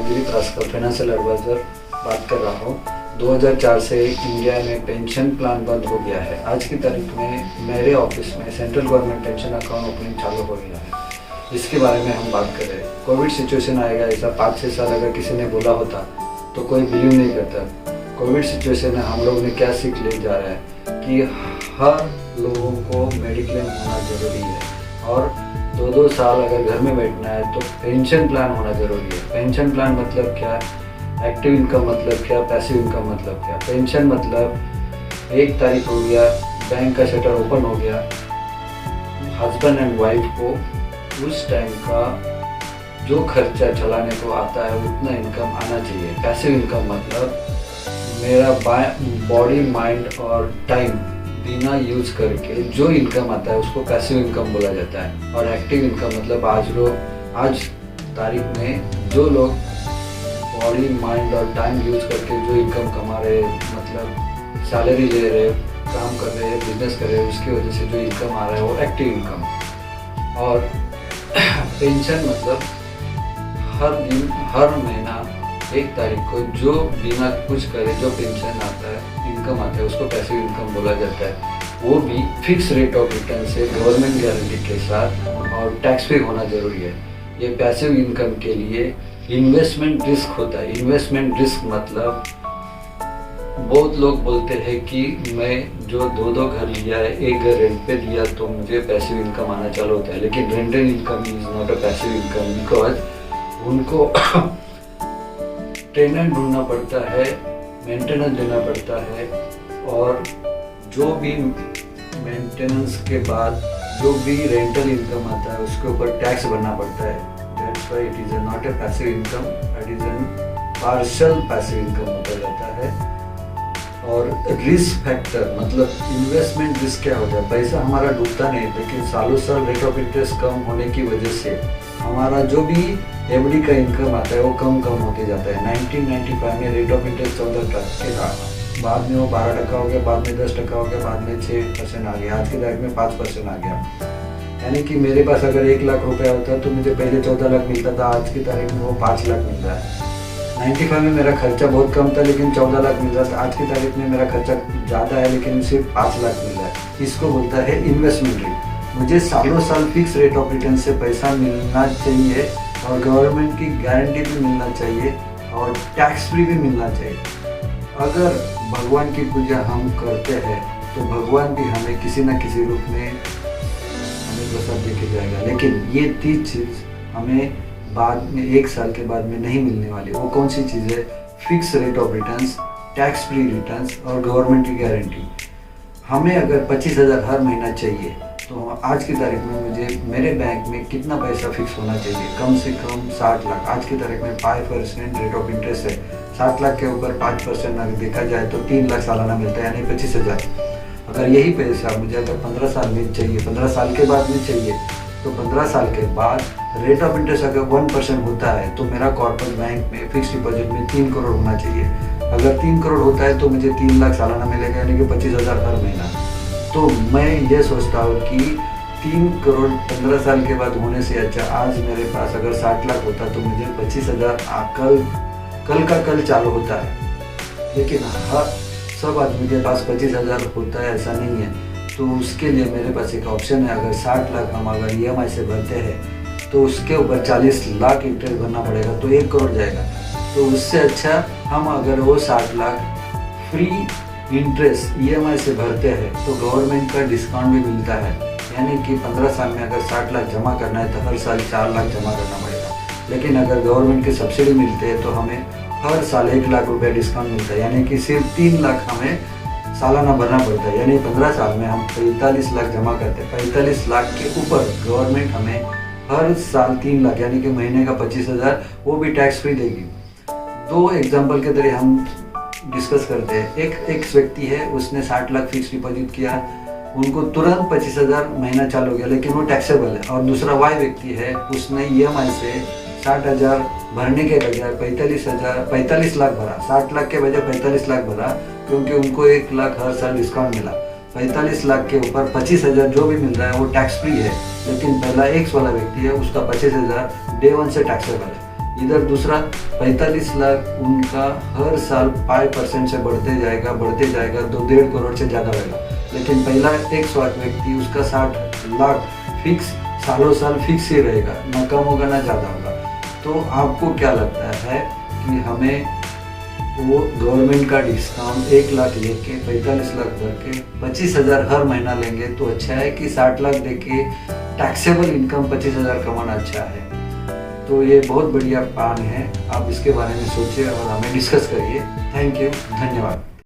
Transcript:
Dilip रास्कर, financial adviser बात कर रहा हूँ। 2004 से इंडिया में पेंशन प्लान बंद हो गया है। आज की तारीख में मेरे ऑफिस में central government pension account opening चालू हो गया है। इसके बारे में हम बात कर रहे हैं। कोविड सिचुएशन आएगा ऐसा 5-6 साल अगर किसी ने बोला होता तो कोई बिलीव नहीं करता। कोविड सिचुएशन में हम लोग ने क्या सीख ले जा रहा है कि हर लोगों को मेडिक्लेम होना ज़रूरी है, और 2-2 साल अगर घर में बैठना है तो पेंशन प्लान होना ज़रूरी है। पेंशन प्लान मतलब क्या, एक्टिव इनकम मतलब क्या, पैसिव इनकम मतलब क्या। पेंशन मतलब 1 तारीख हो गया, बैंक का शटर ओपन हो गया, हस्बैंड एंड वाइफ को उस टाइम का जो खर्चा चलाने को आता है उतना इनकम आना चाहिए। पैसिव इनकम मतलब मेरा बॉडी, माइंड और टाइम बिना यूज करके जो इनकम आता है उसको पैसिव इनकम बोला जाता है। और एक्टिव इनकम मतलब आज तारीख में जो लोग बॉडी, माइंड और टाइम यूज करके जो इनकम कमा रहे, मतलब सैलरी ले रहे, काम कर रहे हैं, बिजनेस कर रहे हैं, उसकी वजह से जो इनकम आ रहा है वो एक्टिव इनकम। और पेंशन मतलब हर दिन, हर महीना 1 तारीख को जो बिना कुछ करे जो पेंशन आता है, इनकम आता है, उसको पैसिव इनकम बोला जाता है। वो भी फिक्स रेट ऑफ रिटर्न से गवर्नमेंट गारंटी के साथ, और टैक्स फ्री होना ज़रूरी है। ये पैसिव इनकम के लिए इन्वेस्टमेंट रिस्क होता है। इन्वेस्टमेंट रिस्क मतलब बहुत लोग बोलते हैं कि मैं जो 2 घर लिया है, 1 घर रेंट पे लिया तो मुझे पैसिव इनकम आना चालू होता है। लेकिन rental income is not a passive income, because उनको टेनेंट ढूंढना पड़ता है, मेंटेनेंस देना पड़ता है, और जो भी मेंटेनेंस के बाद जो भी रेंटल इनकम आता है उसके ऊपर टैक्स भरना पड़ता है। That's why it is not a passive income, it is an partial passive income बोला जाता है। और रिस्क फैक्टर मतलब इन्वेस्टमेंट रिस्क क्या होता है, पैसा हमारा डूबता नहीं, लेकिन सालों साल रेट ऑफ इंटरेस्ट कम होने की वजह से हमारा जो भी एफडी का इनकम आता है वो कम होते जाता है। 1995 में रेट ऑफ इंटरेस्ट 14% था, बाद में वो 12% हो गया, बाद में 10% हो गया, बाद में 6% आ गया, आज की तारीख में 5% आ गया। यानी कि मेरे पास अगर 1 लाख रुपया होता तो मुझे पहले 14 लाख मिलता था, आज की तारीख में वो 5 लाख मिल रहा है। 95 में मेरा खर्चा बहुत कम था लेकिन 14 लाख मिल रहा था, आज की तारीख में मेरा खर्चा ज़्यादा है लेकिन सिर्फ 5 लाख मिल रहा है। इसको बोलता है इन्वेस्टमेंट रेट। मुझे सालों साल फिक्स रेट ऑफ रिटर्न से पैसा मिलना चाहिए, और गवर्नमेंट की गारंटी भी मिलना चाहिए, और टैक्स फ्री भी मिलना चाहिए। अगर भगवान की पूजा हम करते हैं तो भगवान भी हमें किसी न किसी रूप में हमें प्रसाद दे के जाएगा। लेकिन ये 3 चीज़ हमें बाद में 1 साल के बाद में नहीं मिलने वाली। वो कौन सी चीज़ है? Fix rate of returns, tax free returns और गवर्नमेंट की गारंटी। हमें अगर 25,000 हर महीना चाहिए तो आज की तारीख में मुझे मेरे बैंक में कितना पैसा फिक्स होना चाहिए? कम से कम 60 लाख। आज की तारीख में 5% रेट ऑफ इंटरेस्ट है। 60 लाख के ऊपर 5% अगर देखा जाए तो 3 लाख सालाना मिलता है, यानी 25,000। अगर यही पैसा मुझे अगर 15 साल में चाहिए, 15 साल के बाद में चाहिए, तो 15 साल के बाद रेट ऑफ इंटरेस्ट अगर 1% होता है तो मेरा कॉर्पोरेट बैंक में फिक्स डिपॉजिट में 3 करोड़ होना चाहिए। अगर 3 करोड़ होता है तो मुझे 3 लाख सालाना मिलेगा, यानी कि 25,000 हर महीना। तो मैं ये सोचता हूँ कि 3 करोड़ 15 साल के बाद होने से अच्छा आज मेरे पास अगर 60 लाख होता तो मुझे 25,000 कल का कल चालू होता है। लेकिन हर सब आदमी के पास 25,000 होता है ऐसा नहीं है। तो उसके लिए मेरे पास एक ऑप्शन है। अगर 60 लाख हम अगर EMI से भरते हैं तो उसके ऊपर 40 लाख इंटरेस्ट भरना पड़ेगा, तो 1 करोड़ जाएगा। तो उससे अच्छा हम अगर वो 60 लाख फ्री इंटरेस्ट EMI से भरते हैं तो गवर्नमेंट का डिस्काउंट भी मिलता है। यानी कि 15 साल में अगर 60 लाख जमा करना है तो हर साल 4 लाख जमा करना पड़ेगा। लेकिन अगर गवर्नमेंट की सब्सिडी मिलती है तो हमें हर साल 1 लाख रुपया डिस्काउंट मिलता है, यानी कि सिर्फ 3 लाख हमें सालाना भरना पड़ता है। यानी 15 साल में हम 45 लाख जमा करते हैं। 45 लाख के ऊपर गवर्नमेंट हमें हर साल 3 लाख यानी कि महीने का 25,000 वो भी टैक्स फ्री देगी। 2 एग्जाम्पल के तरह हम डिस्कस करते हैं। एक व्यक्ति है, उसने 60 लाख फिक्स डिपॉजिट किया, उनको तुरंत 25,000 महीना चालू हो गया, लेकिन वो टैक्सेबल है। और दूसरा Y व्यक्ति है, उसने EMI से 60,000 भरने के बजाय 45 लाख भरा, 60 लाख के बजाय 45 लाख भरा, क्योंकि उनको 1 लाख हर साल डिस्काउंट मिला। 45 लाख के ऊपर 25,000 जो भी मिल रहा है वो टैक्स फ्री है। लेकिन पहला X वाला व्यक्ति है, उसका 25,000 डे 1 से टैक्सेबल है। इधर दूसरा 45 लाख उनका हर साल 5% से बढ़ते जाएगा 2-1.5 करोड़ से ज़्यादा रहेगा। लेकिन पहला 100 व्यक्ति उसका 60 लाख फिक्स सालों साल फिक्स ही रहेगा, ना कम होगा ना ज़्यादा होगा। तो आपको क्या लगता है कि हमें वो गवर्नमेंट का डिस्काउंट 1 लाख लेके 45 लाख भर के 25,000 हर महीना लेंगे तो अच्छा है कि 60 लाख देके टैक्सेबल इनकम 25,000 कमाना अच्छा है? तो ये बहुत बढ़िया प्लान है, आप इसके बारे में सोचिए और हमें डिस्कस करिए। थैंक यू, धन्यवाद।